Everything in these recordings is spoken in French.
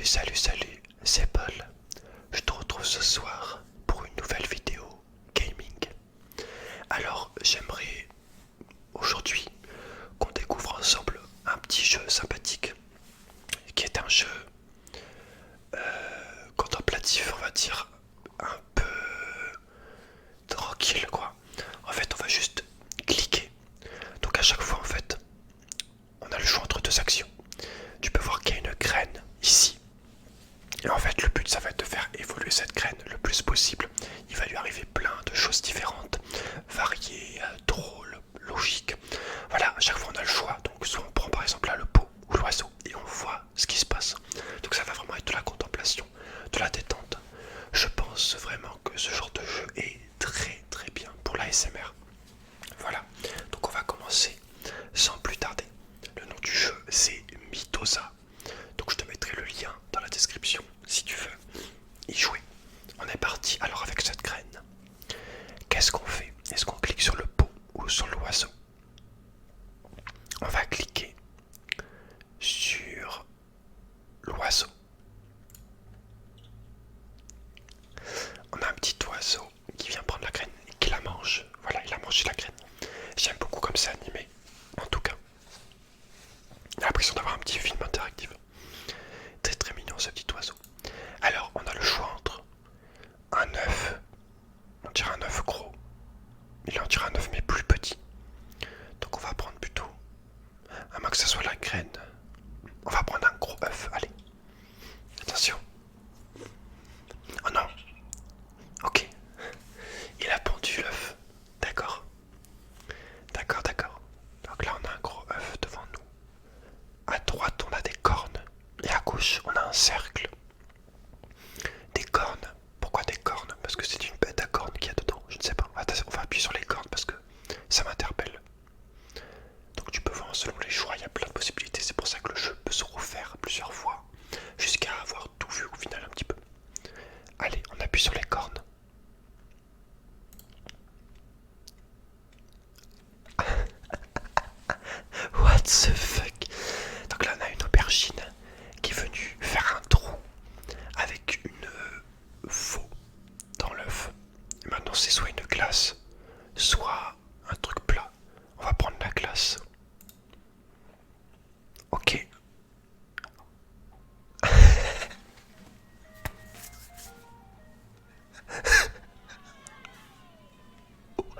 Salut, c'est Paul. Je te retrouve ce soir pour une nouvelle vidéo gaming. Alors, j'aimerais aujourd'hui qu'on découvre ensemble un petit jeu sympathique qui est un jeu contemplatif, on va dire, un peu tranquille quoi. En fait, on va juste cliquer. Donc à chaque fois, en fait, on a le choix entre deux actions. Tu peux voir qu'il y a une graine ici. Et en fait, le but, ça va être de faire évoluer cette graine le plus possible. Il va lui arriver plein de choses différentes, variées, drôles, logiques. Voilà, à chaque fois, on a le choix. Donc, soit on prend par exemple là le pot ou l'oiseau et on voit ce qui se passe. Donc, ça va vraiment être de la contemplation, de la détente. Je pense vraiment que ce genre de jeu est très bien pour l'ASMR. Voilà, donc on va commencer sans plus tarder. Le nom du jeu, c'est Mitosa. Donc je te mettrai le lien dans la description si tu veux y jouer. On est parti. Alors avec cette graine, qu'est-ce qu'on fait? Est-ce qu'on clique sur le pot ou sur l'oiseau? On va cliquer sur l'oiseau. On a un petit oiseau qui vient prendre la graine et qui la mange. Voilà, il a mangé la graine. J'aime beaucoup comme c'est animé, en tout cas. J'ai l'impression d'avoir un petit film interactif. Très mignon ce petit oiseau. Alors, on a le choix entre un œuf, on dirait un œuf gros, mais là on dirait un œuf mais plus petit. Donc on va prendre plutôt, à moins que ça soit la graine, on va prendre un gros œuf, allez. Attention. Oh non. Ok. Il a pondu l'œuf. D'accord. D'accord. Donc là on a un gros œuf devant nous. À droite on a des cornes. Et à gauche on a un cercle. Des cornes. Pourquoi des cornes? Parce que c'est une bête à cornes qu'il y a dedans. Je ne sais pas. On va appuyer sur les cornes parce que ça m'interpelle. Donc tu peux voir selon les choix, il y a plein de possibilités. C'est pour ça que le jeu peut se refaire plusieurs fois. Jusqu'à avoir tout vu au final un petit peu. Allez, on appuie sur les cornes. What the fuck? Donc là on a une aubergine qui est venue faire un trou avec une faux dans l'œuf. Maintenant c'est soit une glace, soit un truc plat. On va prendre la glace. Ok.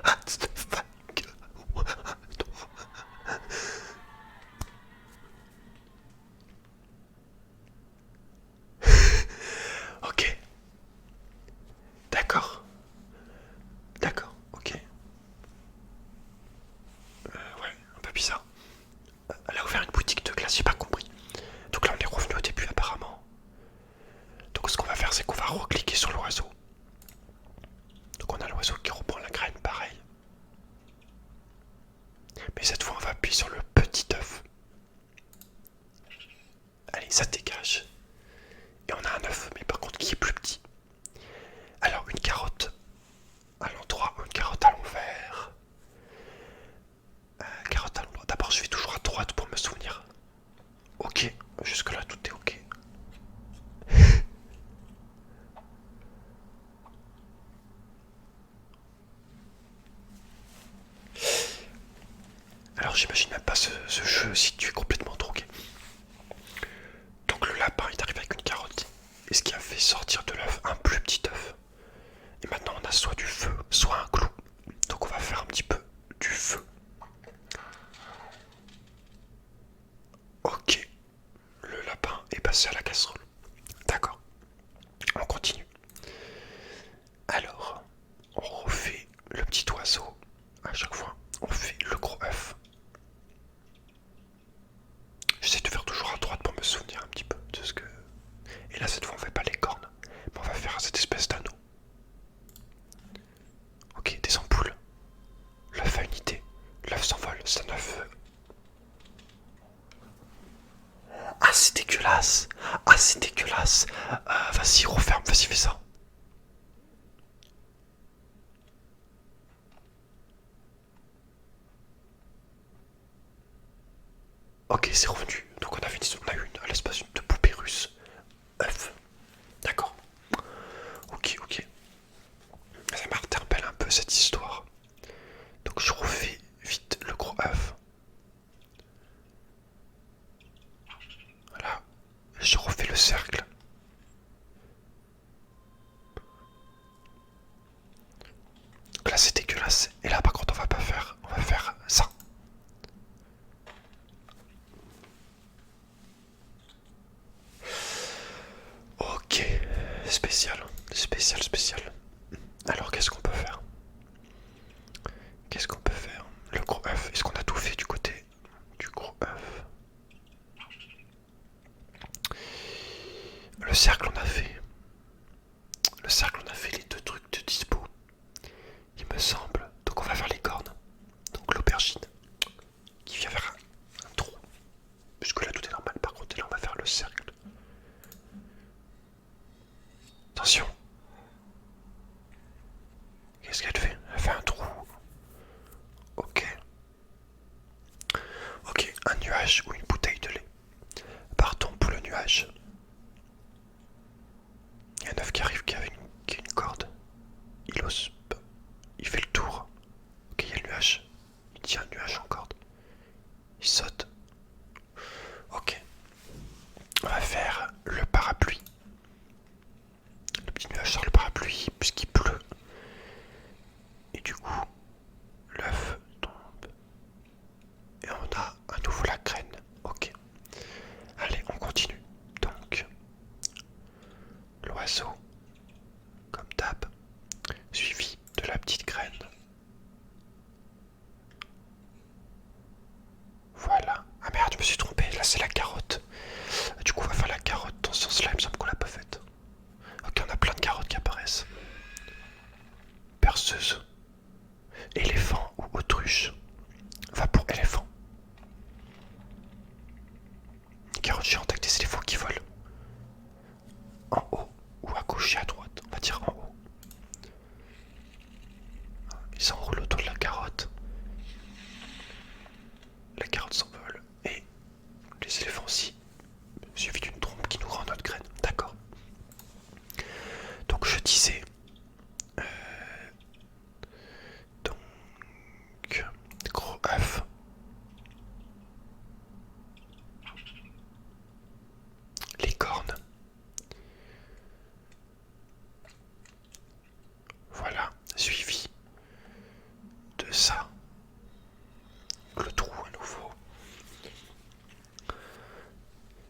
What the fuck? Ok. D'accord. Ok. Ouais, un peu bizarre. Elle a ouvert une boutique de glace, j'ai pas compris. Donc là on est revenu au début apparemment. Donc ce qu'on va faire c'est qu'on va recliquer sur l'oiseau. Donc on a l'oiseau qui reprend la graine pareil. Mais cette fois on va appuyer sur le petit œuf. Allez, ça dégage. Et on a un œuf, mais par contre qui est plus petit. Alors une carotte à l'endroit ou une carotte à l'envers. Carotte à l'endroit. D'abord je vais toujours à droite pour me souvenir. Ok, jusque là tout est ok. Alors j'imagine même pas ce jeu si tu es complètement drogué. Donc le lapin il arrive avec une carotte. Et ce qui a fait sortir de l'œuf un plus petit œuf. Et maintenant on a soit du feu, soit un clou. Donc on va faire un petit peu du feu. Ok, le lapin est passé à la casserole. D'accord, on continue. Alors, on refait le petit oiseau. À chaque fois, on fait le gros œuf. J'essaie de faire toujours à droite pour me souvenir un petit peu de ce que... Et là, cette fois, on fait pas les cornes, mais on va faire cette espèce d'anneau. Ok, des ampoules. L'œuf a une idée. L'œuf s'envole, c'est un œuf. Ah, c'est dégueulasse. Vas-y, referme, vas-y, fais ça. Ok, c'est revenu. Donc on a eu une à l'espace de poupée russe. cercle. Là c'est dégueulasse. Et là par contre on va pas faire. On va faire ça. Ok. Spécial. Spécial, spécial. Alors qu'est-ce qu'on peut faire? Qu'est-ce qu'on peut faire? Le gros œuf. Est-ce qu'on a tout fait du côté du gros œuf? Le cercle on a fait. Le cercle on a fait les deux trucs de dispo. Il me semble. Donc on va faire les cornes. Donc l'aubergine. Qui vient faire un trou. Puisque là tout est normal. Par contre là on va faire le cercle. Attention. Qu'est-ce qu'elle fait? Elle fait un trou. Ok. Ok, un nuage ou une bouteille de lait. Partons pour le nuage. Il y a un œuf qui arrive qui a une corde. Il ose pas. Il fait le tour. Ok, il y a le nuage. Il tient un nuage en corde. Il saute. Ok. On va faire le parapluie. Le petit nuage sur le parapluie puisqu'il pleut. Et du coup, l'œuf tombe. Et on a à nouveau la graine. Ok. Allez, on continue. Donc, l'oiseau, comme d'hab, suivi de la petite graine. Voilà. Ah merde, je me suis trompé. Là, c'est la carotte. Du coup, on va faire la carotte dans ce sens-là. Il me semble qu'on l'a pas faite. Ok, on a plein de carottes qui apparaissent. Perceuse. Éléphant ou autruche. Va pour éléphant. Une carotte géante avec des éléphants qui volent. En haut ou à gauche et à droite. On va dire en haut. Ils s'enroulent autour de la carotte. La carotte s'envole. Et les éléphants aussi. Suivi d'une trompe qui nous rend notre graine. D'accord. Donc je disais. Donc. Gros œuf. Les cornes. Voilà. Suivi de ça. Le trou à nouveau.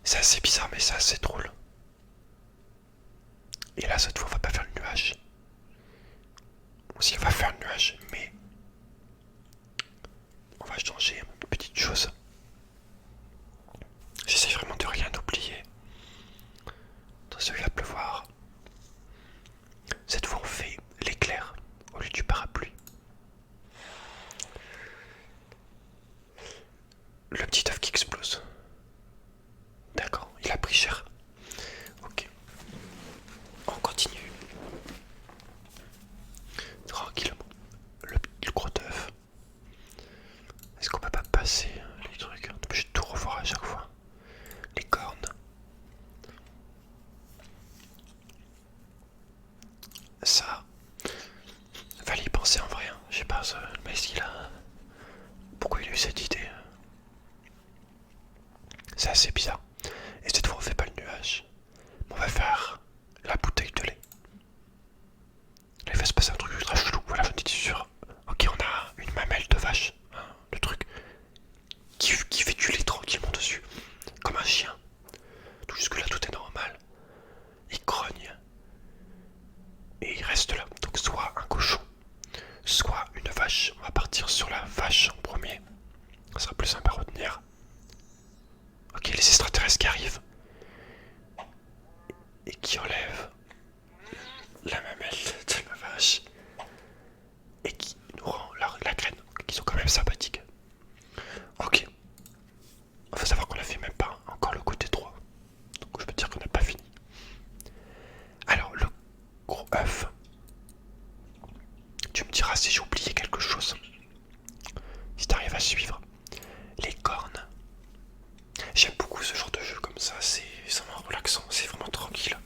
C'est assez bizarre mais c'est assez drôle. Et là cette fois on va pas faire le nuage. Aussi on va faire le nuage mais on va changer une petite chose. J'essaie vraiment de rien oublier. Dans celui-là pleuvoir. Cette fois on fait l'éclair au lieu du parapluie. Le petit œuf qui explose. D'accord, il a pris cher. Ok. On continue. Tranquillement. Le gros œuf. Est-ce qu'on peut pas passer les trucs? On est obligé de tout revoir à chaque fois. Les cornes. Ça. Fallait y penser en vrai. Hein. Je sais pas, mais il a. Pourquoi il a eu cette idée? C'est assez bizarre. Et cette fois on fait pas le nuage. On va faire la bouteille de lait. Là il va se passer un truc ultra chelou. Voilà, j'en étais sûr. Ok, on a une mamelle de vache. Hein, le truc. Qui fait du lait tranquillement dessus. Comme un chien. Tout jusque là tout est normal. Il grogne. Et il reste là. Donc soit un cochon, soit une vache. On va partir sur la vache en premier. Ça sera plus simple à retenir. Ok, les extraterrestres qui arrivent. Et qui enlèvent la mamelle de la vache. Et qui nous rend la graine. Qui sont quand même sympathiques. Ok. Il faut savoir qu'on a fait même pas encore le côté 3. Donc je peux dire qu'on n'a pas fini. Alors le gros œuf. Tu me diras si j'ai oublié quelque chose. Si t'arrives à suivre. Les cornes. J'aime beaucoup ce genre de jeu comme ça. C'est vraiment relaxant. C'est vraiment tranquille.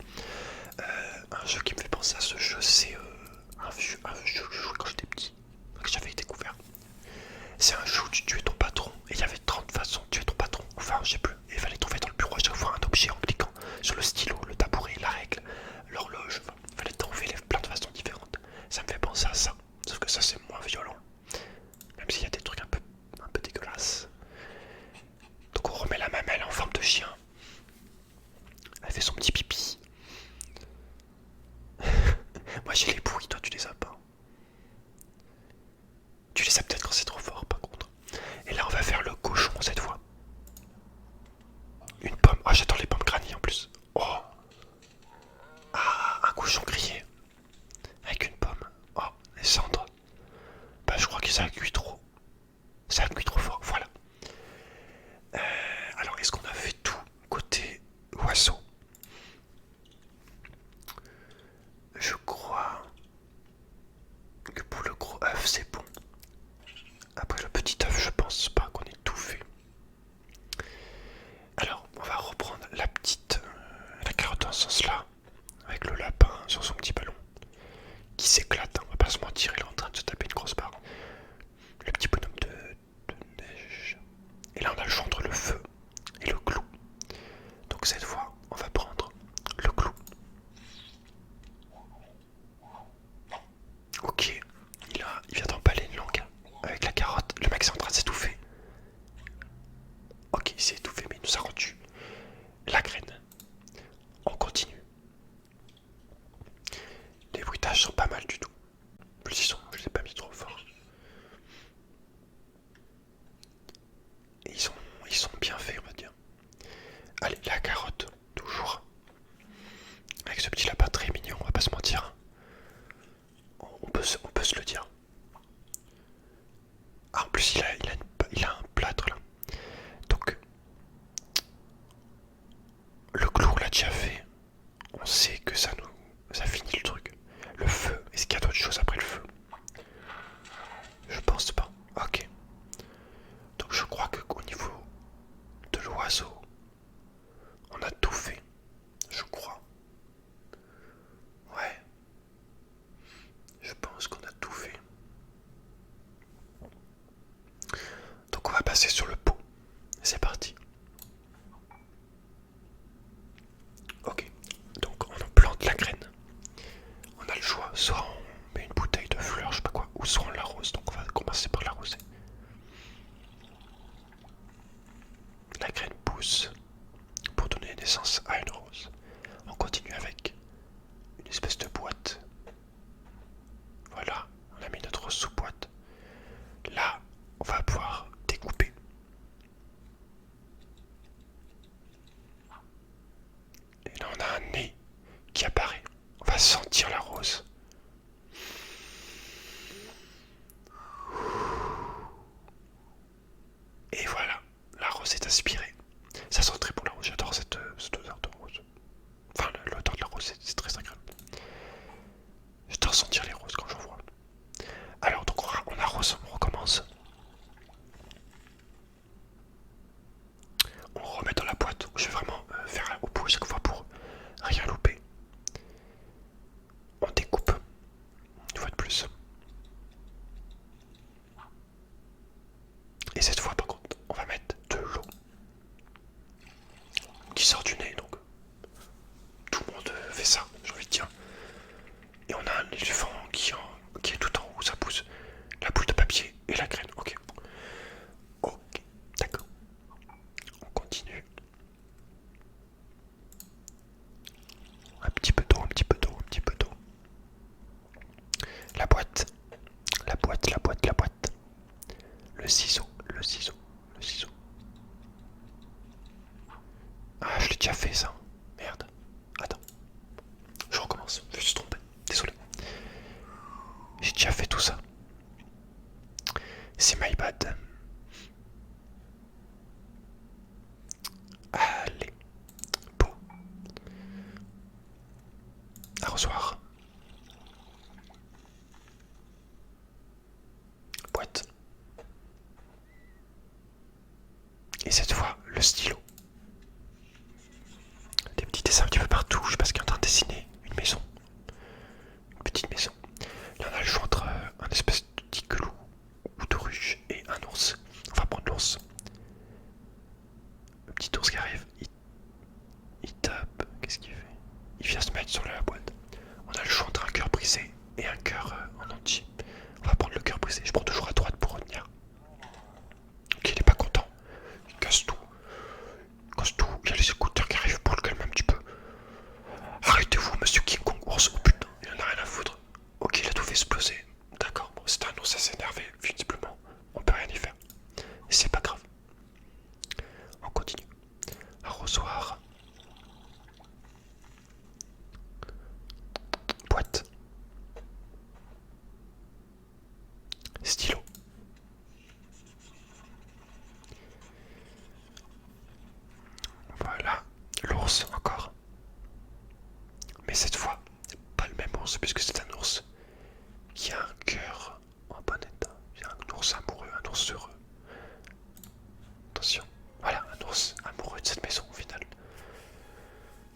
Un jeu qui me fait penser à ce jeu, c'est un jeu que je jouais quand j'étais petit. Que j'avais découvert. C'est un jeu où tu tuais ton patron. Et il y avait 30 façons de tuer ton patron. Enfin, je sais plus. Il fallait trouver dans le bureau à chaque fois un objet en cliquant sur le stick. fait son petit pipi. Moi j'ai les bruits, toi tu les as pas. Tu les as peut-être quand c'est trop fort par contre. Et là on va faire le cochon cette fois. Une pomme. Ah, j'adore les pommes granny en plus. Oh. Ah, un cochon grillé. Avec une pomme. Oh, les cendres. Bah je crois que ça a cuit trop. Ça a cuit trop fort, voilà. Alors est-ce qu'on a fait tout côté oiseau? Je crois que pour le gros œuf c'est bon. Après le petit œuf je pense pas qu'on ait tout fait. Alors on va reprendre la petite, la carotte dans ce sens là. Avec le lapin sur son petit ballon. Qui s'éclate, hein, on va pas se mentir, il est en train de se taper une grosse barre. Le petit bonhomme de neige. Et là on a le choix entre le feu et le clou. Donc cette fois on va prendre le clou. Ok, il vient d'empaler une langue avec la carotte. Le mec est en train de s'étouffer. Ok, il s'est étouffé mais il nous a rendu la graine. On continue. Les bruitages sont pas mal du tout. Plus ils sont, je les ai pas mis trop fort. Et ils sont bien faits on va dire. Allez, la carotte, toujours. Avec ce petit lapin très mignon, on va pas se mentir. On peut se le dire. Ah, en plus, il a un plâtre là. Donc, le clou, on l'a déjà fait. On sait que ça finit le truc. Le feu, est-ce qu'il y a d'autres choses après le feu? Je pense pas. Ok. Donc, je crois qu'au niveau de l'oiseau, on a tout fait. Je crois. Ouais. Je pense qu'on a tout fait. Donc, on va passer sur le pot. C'est parti. Ok, donc on plante la graine. On a le choix, soit on met une bouteille de fleurs, je sais pas quoi, ou soit on l'arrose. Donc on va commencer par l'arroser. La graine pousse pour donner naissance à une rose. On continue avec une espèce de boîte. Voilà, on a mis notre rose sous boîte. Là, on va pouvoir découper. Et là, on a un nez qui apparaît. On va sentir la rose. Et voilà, la rose est aspirée. Ça sent très bon la rose, j'adore cette odeur de rose. Enfin, l'odeur de la rose, c'est très agréable. J'adore sentir les roses quand j'en vois. Alors, donc on arrose, on recommence. On remet dans la boîte. Je vais vraiment faire au bout à chaque fois pour rien louper. On découpe une fois de plus. Et cette fois, par contre, on va mettre de l'eau qui sort du nez. Donc, tout le monde fait ça, j'ai envie de dire. Et on a un éléphant qui est tout en haut, ça pousse. La boule de papier et la graine. Ok. Ok, d'accord. On continue. Un petit peu d'eau, un petit peu d'eau, un petit peu d'eau. La boîte. La boîte, la boîte, la boîte. Le ciseau, le ciseau, le ciseau. Ah, je l'ai déjà fait ça. Merde. Attends. Je recommence. Je me suis trompé. Désolé. J'ai déjà fait tout ça. C'est my bad. Allez. Pot. Arrosoir. Boîte. Et cette fois, le stylo. Des petits dessins un petit peu partout. Je sais pas ce qu'il est en train de dessiner. Une maison. Une petite maison. Là, on a le choix entre un espèce de petit clou ou de ruche et un ours. On va prendre l'ours. Le petit ours qui arrive, il tape. Qu'est-ce qu'il fait? Il vient se mettre sur la boîte. On a le choix entre un cœur brisé et un cœur en entier. On va prendre le cœur brisé. Je prends toujours à droite pour retenir. Ok, il est pas content. Il casse tout. Il casse tout. Il y a les écouteurs qui arrivent pour le calmer un petit peu.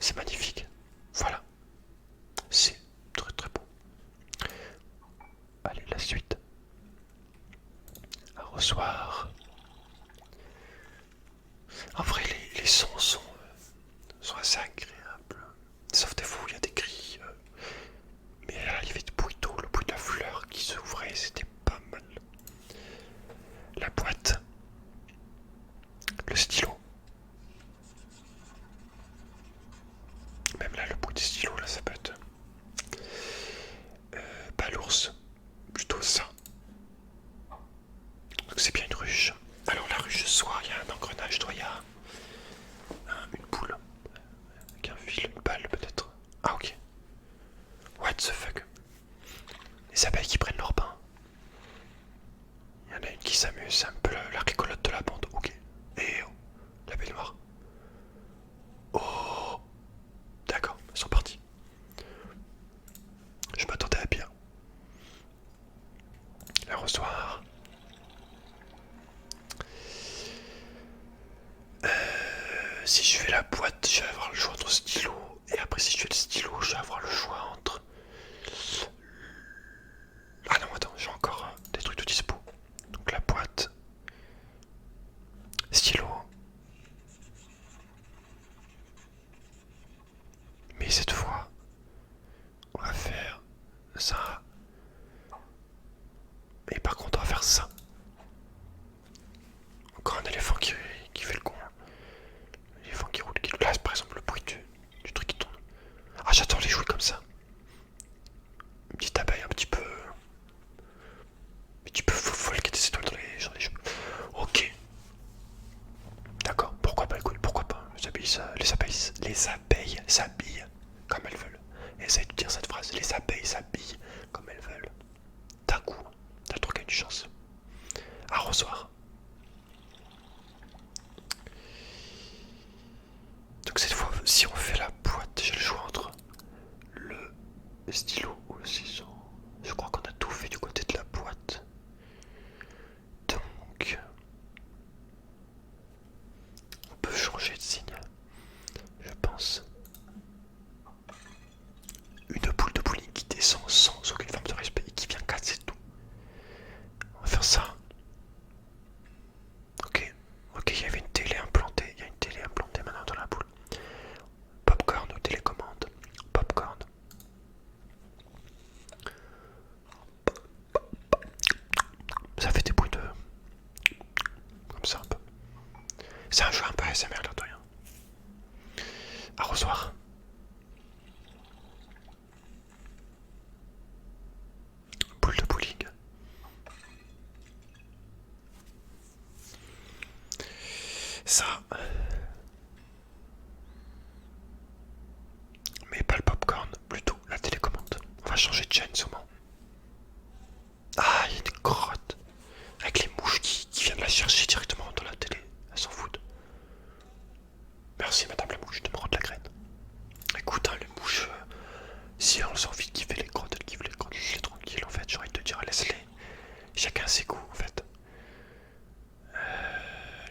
c'est magnifique. Voilà, c'est très très beau. Allez, la suite. Arrosoir. En vrai, les sons sont assez agréables. Sauf des fois où il y a des cris. Mais là, il y avait du bruit d'eau, le bruit de la fleur qui s'ouvrait, c'était pas mal. La boîte. Le stylo. Même là, le bruit des stylos, là, ça peut être... pas l'ours. Plutôt ça. Donc c'est bien une ruche. Alors la ruche, soit il y a un engrenage, soit il y a une boule. Avec un fil, une balle peut-être. Ah ok. What the fuck. Les abeilles qui prennent leur pain. Il y en a une qui s'amuse, c'est un peu la rigolote de la bande. Ok. Et oh, l'abeille noire. Oh. D'accord, ils sont partis. Je m'attendais à pire. L'arrosoir. Si je fais la boîte, je vais avoir le choix entre stylo. Et après, si je fais le stylo, je vais avoir le choix entre... Ah non, attends, j'ai encore des trucs de dispo. Donc la boîte. Stylo. Mais cette fois, on va faire ça. Et par contre, on va faire ça. Encore un éléphant qui fait le con. L'éléphant qui roule. Là, par exemple, le bruit du truc qui tourne. Ah, j'adore les jouer comme ça. Une petite abeille un petit peu... Un petit peu folle qui a des étoiles dans les cheveux. Ok. D'accord, pourquoi pas, écoute, pourquoi pas. Les abeilles s'habillent comme elles veulent. Essaye de dire cette phrase. Les abeilles s'habillent comme elles veulent. D'un coup, t'as trop qu'à une chance. Arrosoir. Donc cette fois, si on fait la boîte, j'ai le choix entre le stylo ou le ciseau. Je crois qu'on a tout fait du côté de la boîte. Donc, on peut changer de signe, je pense. Une boule de bowling qui descend sans aucune forme de respect et qui vient casser tout. On va faire ça. Ok, ok, il y avait une télé implantée. Il y a une télé implantée maintenant dans la boule. Popcorn ou télécommande. Popcorn. Ça fait des bruits de... Comme ça un peu. C'est un jeu un peu ASMR là de rien. Arrosoir. Boule de bowling. Ça. Mais pas le popcorn, plutôt la télécommande. On va changer de chaîne sûrement. Ah, il y a une grotte. Avec les mouches qui viennent la chercher directement dans la télé. Elles s'en foutent. Merci madame la mouche de me rendre la graine. Écoute, hein, les mouches, si elles ont envie de kiffer les grottes, elles kiffent les grottes, laisse-les tranquilles en fait. J'ai envie de te dire, laisse-les. Chacun ses goûts en fait.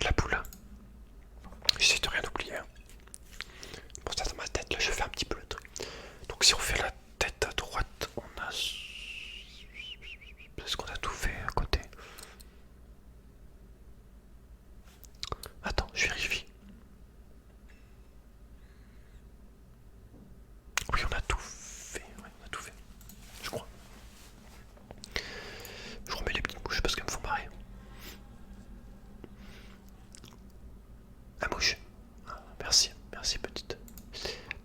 La boule. J'essaie de rien oublier. Hein. Bon, ça dans ma tête, là je fais un petit peu le truc. Donc si on fait la tête à droite, on a... Est-ce qu'on a tout fait à côté? Attends, je vérifie. Oui, on a tout fait. Ouais, on a tout fait. Je crois. Je remets les petites mouches parce qu'elles me font marrer. La mouche. Ah, merci, merci petite.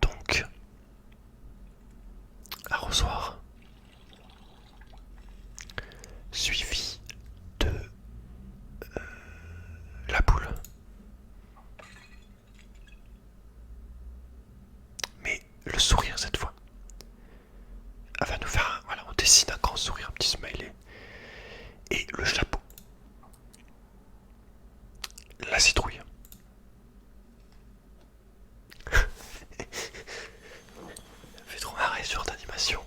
Donc, arrosoir. Suivi de la boule. Mais le sourire cette fois. Elle va nous faire un, voilà, on dessine un grand sourire, un petit smiley. Et le chapeau. La citrouille. Fait trop marrer ce genre d'animation.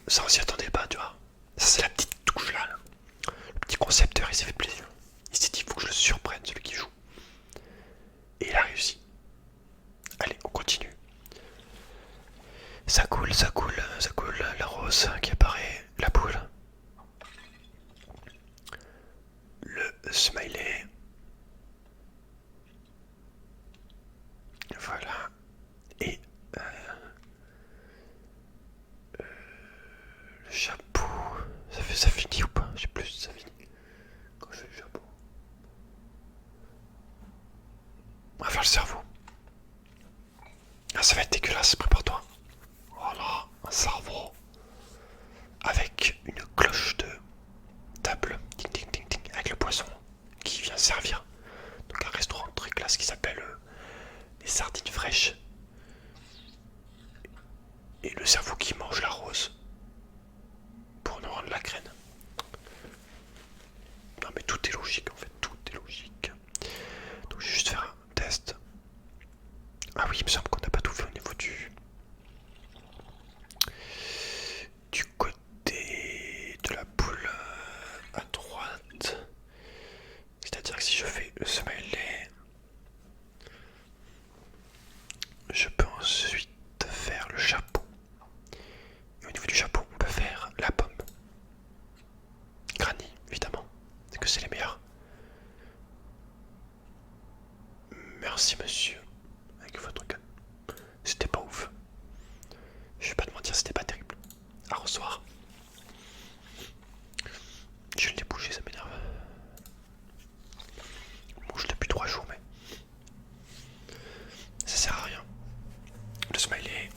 Ça on s'y attendait pas, tu vois. Ça c'est la petite touche là. Le petit concepteur il s'est fait plaisir. Il s'est dit il faut que je le surprenne celui qui joue. ça coule, la rose qui apparaît, la boule, le smiley, voilà, et le chapeau, ça finit ou pas? Je sais plus si ça finit quand je fais le chapeau. On va faire le cerveau. Ah, ça va être dégueulasse, prépare-toi. Voilà, un cerveau avec une cloche de table, ding ding ding ding, avec le poisson qui vient servir. Donc un restaurant très classe qui s'appelle les sardines fraîches. Et le cerveau qui mange la rose pour nous rendre la graine. Non mais tout est logique en fait, tout est logique. Donc je vais juste faire un test. Ah oui, il me semble qu'on n'a pas tout fait au niveau du côté de la boule à droite. C'est-à-dire que si je fais le smiley, je peux ensuite faire le chapeau. Et au niveau du chapeau, on peut faire la pomme. Granny, évidemment. C'est que c'est les meilleurs. Merci monsieur. Avec votre canne. C'était pas ouf. Je vais pas te mentir, c'était pas terrible. À revoir. Je l'ai bougé, ça m'énerve. Bouge depuis 3 jours, mais ça sert à rien. Le smiley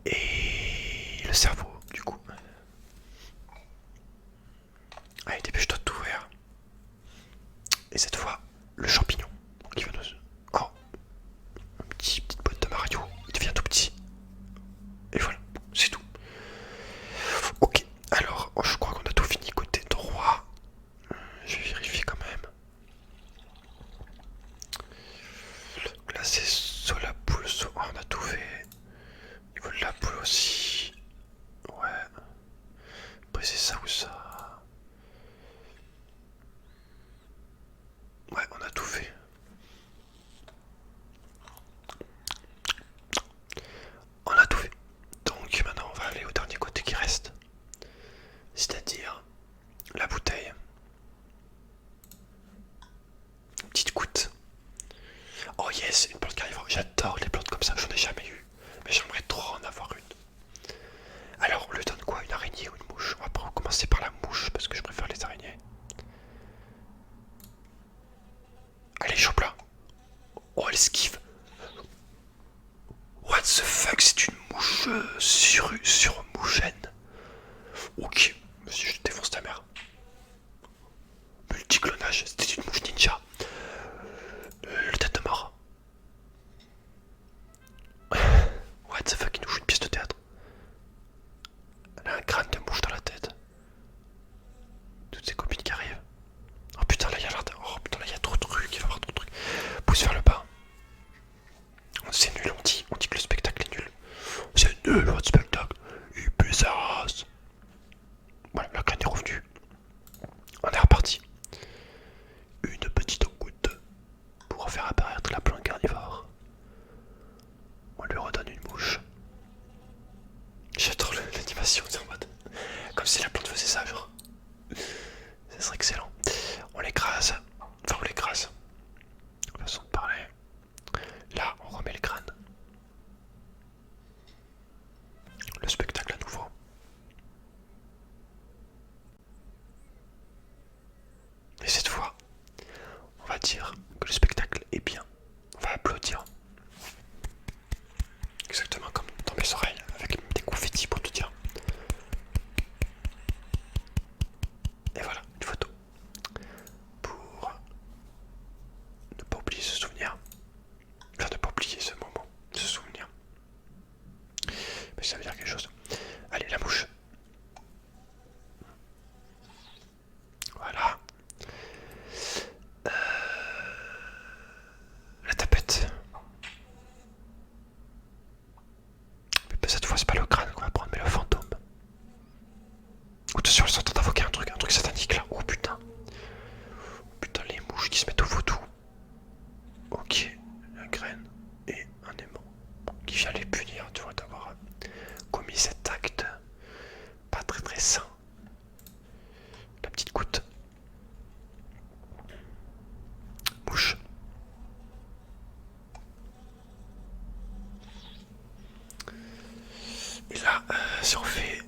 et le cerveau, du coup. Allez, dépêche-toi de t'ouvrir. Et cette fois, le champignon qui va nous... Oh, petite boîte de Mario, il devient tout petit. Et voilà, c'est tout. Ok, alors je crois qu'on a tout fini côté droit. Je vais vérifier quand même. Là c'est soit la boule, soit... Oh, on a tout fait. Au niveau de la boule aussi. Ouais. Après c'est ça ou ça. Ouais, on a tout fait. On a tout fait. Donc maintenant on va aller au dernier côté qui reste. C'est-à-dire la bouteille. Une petite goutte. Oh yes, une plante carnivore. J'adore les plantes comme ça, j'en ai jamais eu. Mais j'aimerais trop en avoir une. Alors on lui donne quoi? Une araignée ou une mouche? On va commencer par la mouche parce que je préfère les araignées. Allez, chope-la. Oh, elle esquive. What the fuck, c'est une mouche sur mouchène. Ok, monsieur, je défonce ta mère. Multiclonage, c'était une mouche ninja. Le tête de mort. What the fuck, il nous joue une pièce de théâtre. Elle a un crâne de mouche dans la tête. Toutes ses copines qui arrivent. Oh putain, là il y a l'air de... Oh putain, là il y a trop de trucs, il va y avoir trop de trucs. Pousse vers le bas. Si on fait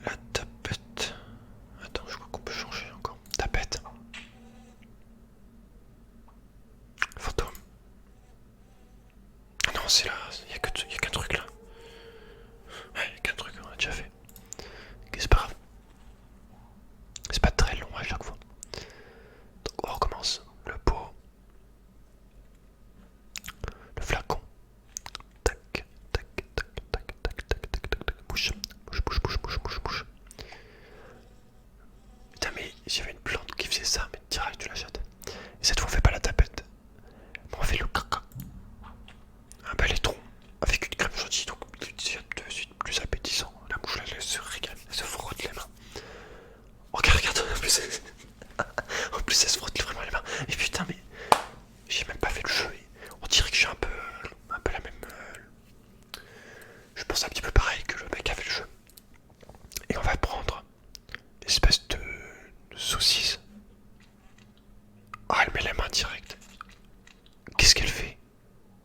la tapette. Attends, je crois qu'on peut changer encore. Tapette. Fantôme. Ah non, c'est là. Il y a qu'un truc là. Ouais, il y a qu'un truc, on a déjà fait. Ok, c'est pas grave. C'est pas très long à chaque fois. Donc on recommence. Le pot. Le flacon. Tac, tac, tac, tac, tac, tac, tac, tac, tac. Bouche. Bouche, bouche, bouche, bouche, bouche, bouche. Putain, mais j'avais une plante qui faisait ça, mais direct tu l'achètes. Et cette fois on fait pas la tapette. Bon, on fait le caca. Un bel étron avec une crème chantilly, donc de suite plus appétissant. La mouche là, elle se régale, elle se frotte les mains. Regarde, regarde, en plus, en plus elle se frotte vraiment les mains. Et putain, mais j'ai même pas fait le jeu. Et on dirait que j'ai un peu la même. Je pense un petit peu pareil que le mec qui a fait le jeu. Et on va prendre l'espèce de saucisse. Ah, elle met les mains direct. Qu'est-ce qu'elle fait?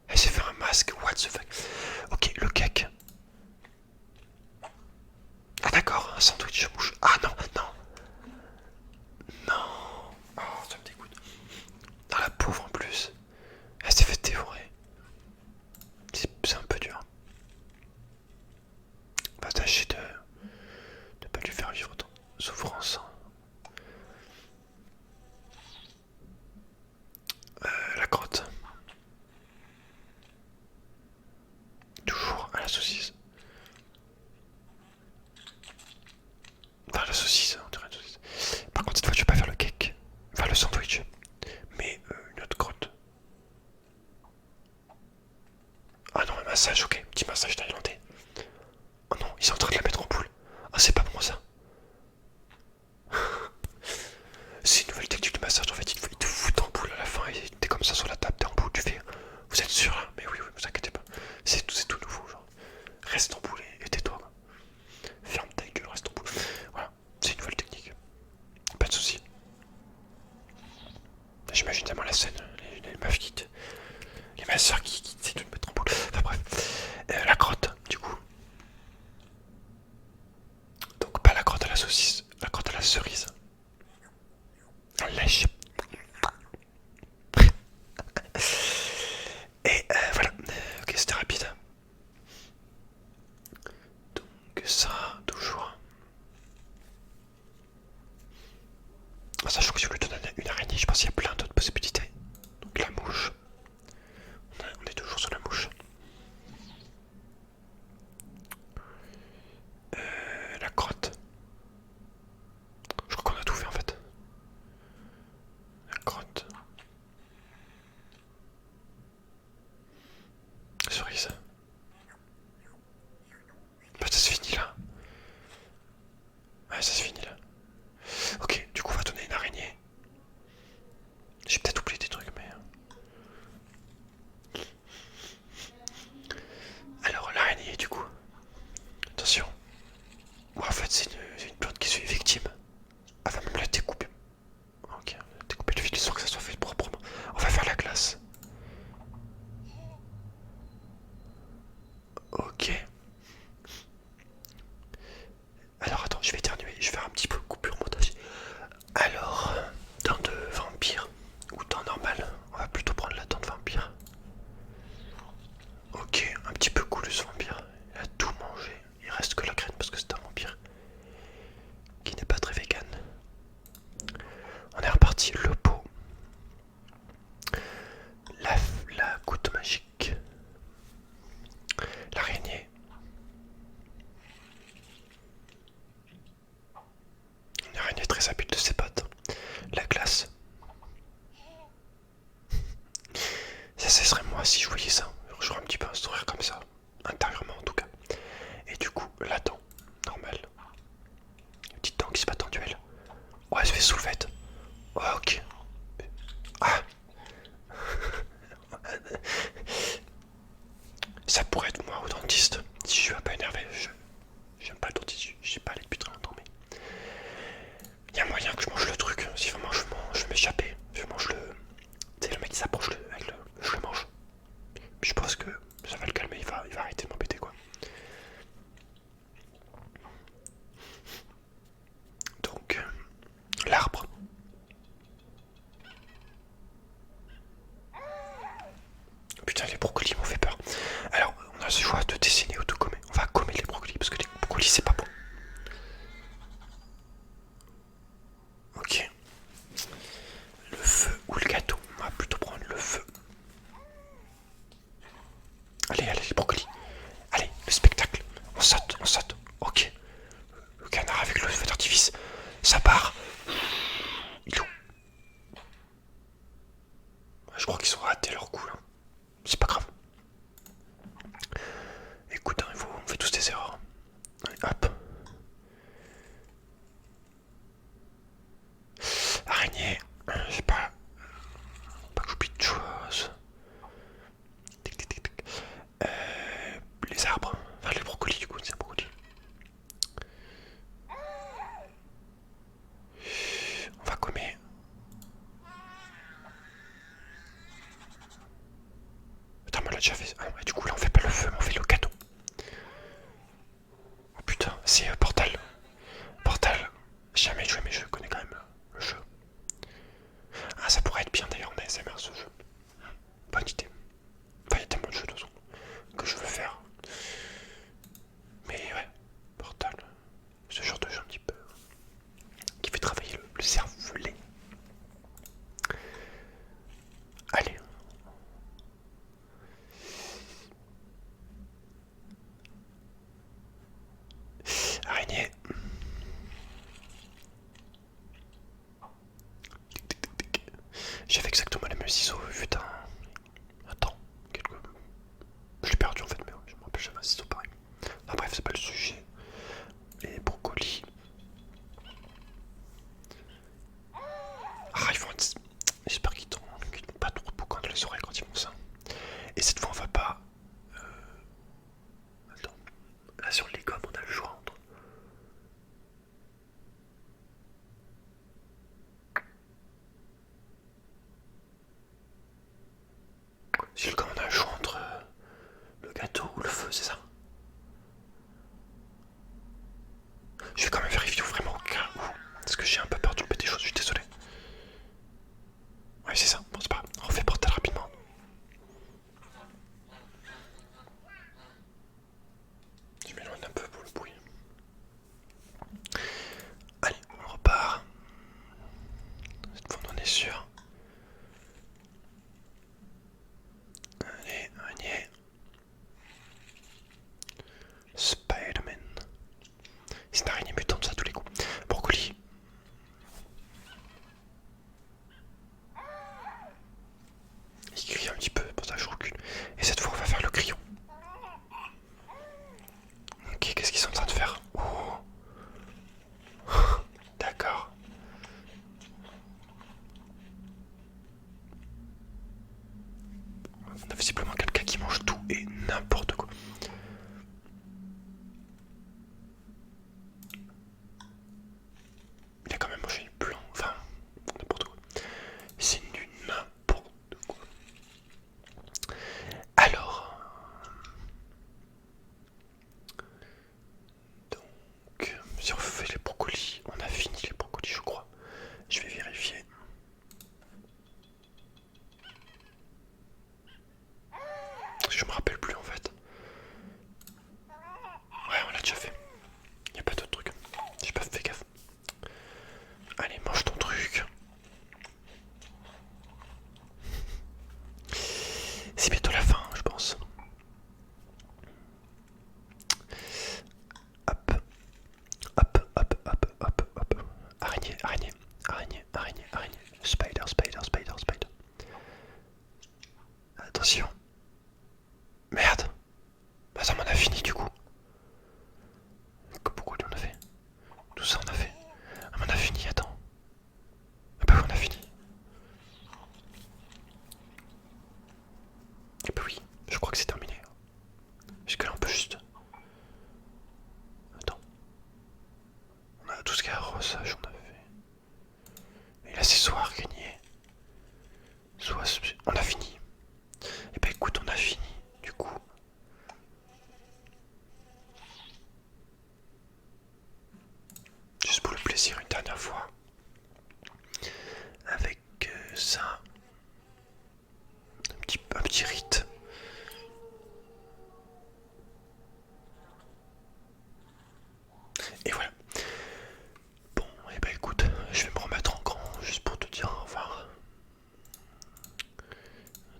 Elle s'est fait un masque, what the fuck. Ok, le cake. Ah d'accord, un sandwich mouche. Ah non, non. Non. Oh, ça me dégoûte. Dans la pauvre en plus. Elle s'est fait dévorer. C'est un peu dur. On va tâcher de pas lui faire vivre autant de souffrance. La crotte. Toujours à la saucisse. Enfin la saucisse, on dirait la saucisse. Par contre cette fois je vais pas faire le cake. Enfin le sandwich. Mais une autre crotte. Ah non, un massage, ok. Petit massage thaïlandais. Oh non, ils sont en train de la mettre en boule. Ah c'est pas bon ça. C'est une nouvelle technique de massage en fait. Il te fout en boule à la fin et t'es comme ça sur la table, t'es en boule, tu fais. Vous êtes sûr là? Mais oui, vous inquiétez pas. C'est tout nouveau, genre. Reste en boule et tais-toi. Ferme ta gueule, reste en boule. Voilà, c'est une nouvelle technique. Pas de soucis. J'imagine tellement la scène, les meufs qui te. Les masseurs qui essaient de te mettre en boule. Enfin bref. La crotte, du coup. Donc pas la crotte à la saucisse, la crotte à la cerise. Lèche. Et voilà. Ok, c'était rapide. Donc ça, toujours. Sachant que si je lui donne une araignée, je pense qu'il y a plein d'autres possibilités. Donc la mouche. On est toujours sur la mouche. La crotte. Je crois qu'on a tout fait en fait. La crotte. Cerise. Bah ça se finit là. Ouais, ça se finit là. Ok, du coup on va donner une araignée. J'ai peut-être oublié des trucs mais... Alors l'araignée du coup. Attention. Ou en fait c'est une plante qui est victime. Elle va même la découper. Ok, découper le fil sans que ça soit fait proprement. On va faire la glace. Ok. Alors attends, je vais éternuer, je vais faire un petit peu de coupure au montage. Alors, dent de vampire ou dent normale, on va plutôt prendre la dent de vampire. Ok, un petit peu cool ce vampire, il a tout mangé, il reste que la graine parce que c'est un vampire qui n'est pas très vegan. On est reparti, le pot, la goutte magique, l'araignée, une araignée très habile de ses pattes, la glace. Ça serait moi si je voyais ça. J'aurais un petit peu un sourire comme ça, intérieurement en tout cas. Et du coup, la dent, normale. Une petite dent qui se bat en duel. Oh, elle se fait soulevette. Oh, ok. Ah. Ça pourrait être moi au dentiste. Si je suis un peu énervé, j'aime pas le dentiste, je sais pas aller depuis très longtemps, mais il y a moyen que je mange le truc. Si vraiment je veux m'échapper, je mange le. Tu sais, le mec qui s'approche avec je le mange. crois qu'ils ont raté leur coup là. C'est pas grave. Écoute, hein, on fait tous des erreurs. Allez, hop. Araignée. Je sais pas. Pas que j'oublie de choses. Tic, tic, tic, tic. Les arbres. Enfin, les brocolis, du coup, c'est brocolis. On va gommer. Attends, mais on l'a déjà fait. Ah, ouais, du coup, là, on fait pas le feu, mais on fait le cadeau. Oh putain, c'est Portal. Portal. J'ai jamais joué, mais je connais quand même le jeu. Ah, ça pourrait être bien d'ailleurs en ASMR ce jeu. Bonne idée. Enfin, il y a tellement de jeux de toute façon que je veux faire. Mais ouais, Portal. Ce genre de jeu un petit peu qui fait travailler le cervelet. Allez. Araignée. J'ai fait exactement les mêmes ciseaux, putain. Attends, je l'ai perdu en fait, mais ouais, je me rappelle jamais un ciseau pareil. Enfin bref, c'est pas le sujet. Les brocolis. Ah, ils vont être... J'espère qu'ils n'ont pas trop de boucan dans les oreilles quand ils font ça. Et cette fois, on va pas... Attends. Là, sur les gommes, on a le choix entre... Sur le gomme, on a le choix entre le gâteau ou le feu, c'est ça? Je vais quand même vérifier vraiment au cas où. Parce que j'ai un peu peur de louper des choses, je suis désolé. Ouais, c'est ça. Bon, c'est pas grave. On refait Portal rapidement. Je m'éloigne un peu pour le bruit. Allez, on repart. Cette fois, on en est sûr. Allez, araignée. Spider-Man. C'est une araignée mutante, ça, à tous les coups. Brocoli. Il crie un petit peu, pour ça je recule. Et cette fois, on va faire le crayon. Ok, qu'est-ce qu'ils sont en train de faire? Oh. D'accord. On a visiblement quelqu'un qui mange tout et n'importe quoi. Il a quand même mangé du blanc, enfin, n'importe quoi. C'est du n'importe quoi. Alors... Donc, si on fait les brocolis, on a fini les brocolis, je crois. Je vais vérifier. Je me rappelle plus en fait. Ouais, on l'a déjà fait. Il n'y a pas d'autre truc. J'ai pas fait gaffe. Allez, mange ton truc. C'est bientôt la fin, je pense. Hop. Hop, hop, hop, hop, hop. Araignée, araignée, araignée, araignée, araignée. Spider, spider, spider, spider. Attention. Merde. Bah ça m'en a fini du coup. Pourquoi lui on a fait? Tout ça on a fait. Ah mais on a fini, attends. Ah bah oui on a fini. Ah bah oui, je crois que c'est terminé. Jusque là on peut juste... Attends. On a tout ce qui est arrosage, on a fait. Et là c'est soit gagné. Soit... On a fini. Et bah écoute, on a fini. Du coup... Juste pour le plaisir, une dernière fois. Avec ça. Un petit rite. Et voilà. Bon, et bah écoute, je vais me remettre en grand juste pour te dire au revoir.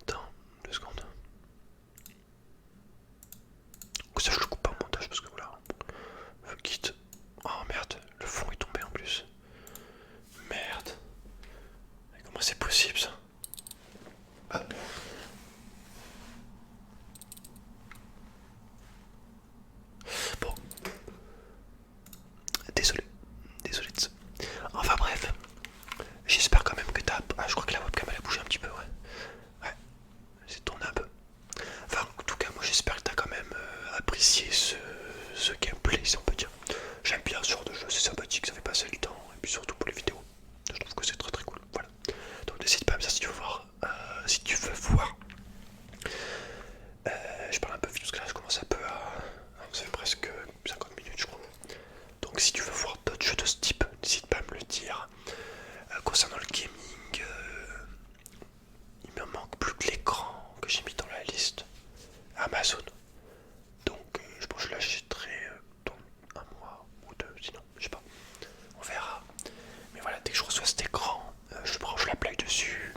Attends, 2 secondes. Ça je le coupe pas au montage parce que voilà. Quitte. Oh merde, le fond est tombé en plus. Merde. Mais comment c'est possible ça? Hop. Bon, désolé, désolé de ça. Enfin bref, j'espère quand même que t'as... Ah, je crois que la webcam elle a bougé un petit peu, ouais. Ouais, c'est tourné un peu. Enfin, en tout cas, moi j'espère que t'as quand même apprécié ce gameplay, si on peut dire. J'aime bien ce genre de jeu, c'est sympathique, ça fait passer le temps, et puis surtout pour les vidéos. Je trouve que c'est très très cool, voilà. Donc n'hésite pas à me dire si tu veux voir. Je parle un peu vite parce que là je commence un peu à... Ça fait presque 50 minutes je crois. Donc si tu veux voir d'autres jeux de ce type, n'hésite pas à me le dire. Concernant le gaming, il me manque plus que l'écran que j'ai mis dans la liste Amazon. Donc je pense que je l'achèterai dans un mois ou deux, sinon je sais pas. On verra. Mais voilà, dès que je reçois cet écran, je branche la Play dessus.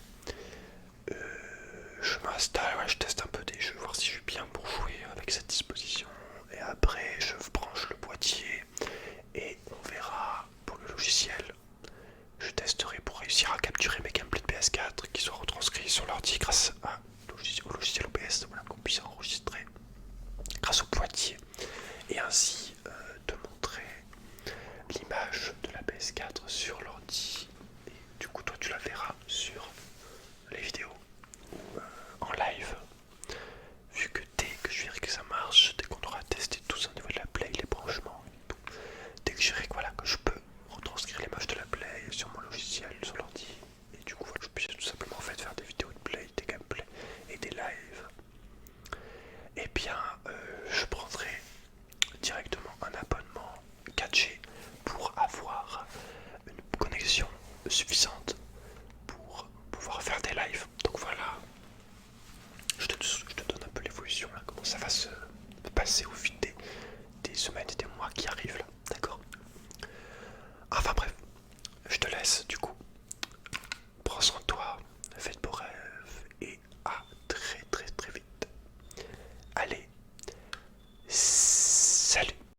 Je m'installe, ouais, je teste un peu des jeux, voir si je suis bien pour jouer avec cette disposition. Et après, je branche le boîtier et on verra pour le logiciel. Je testerai pour réussir à capturer mes gameplays de PS4 qui soient retranscrits sur l'ordi grâce au logiciel OBS, voilà, qu'on puisse enregistrer grâce au boîtier et ainsi te montrer l'image de la PS4 sur l'ordi. Et du coup, toi, tu la verras sur les vidéos ou en live. Vu que dès que je verrai que ça marche, dès qu'on aura testé tout ça au niveau de la play, les branchements et tout, dès que je verrai que, voilà, que je peux retranscrire l'image de la play sur mon logiciel, sur l'ordi, et du coup voilà, je puisse tout simplement en fait faire des vidéos de play, des gameplays et des lives, et bien je prendrai directement un abonnement 4G pour avoir une connexion suffisante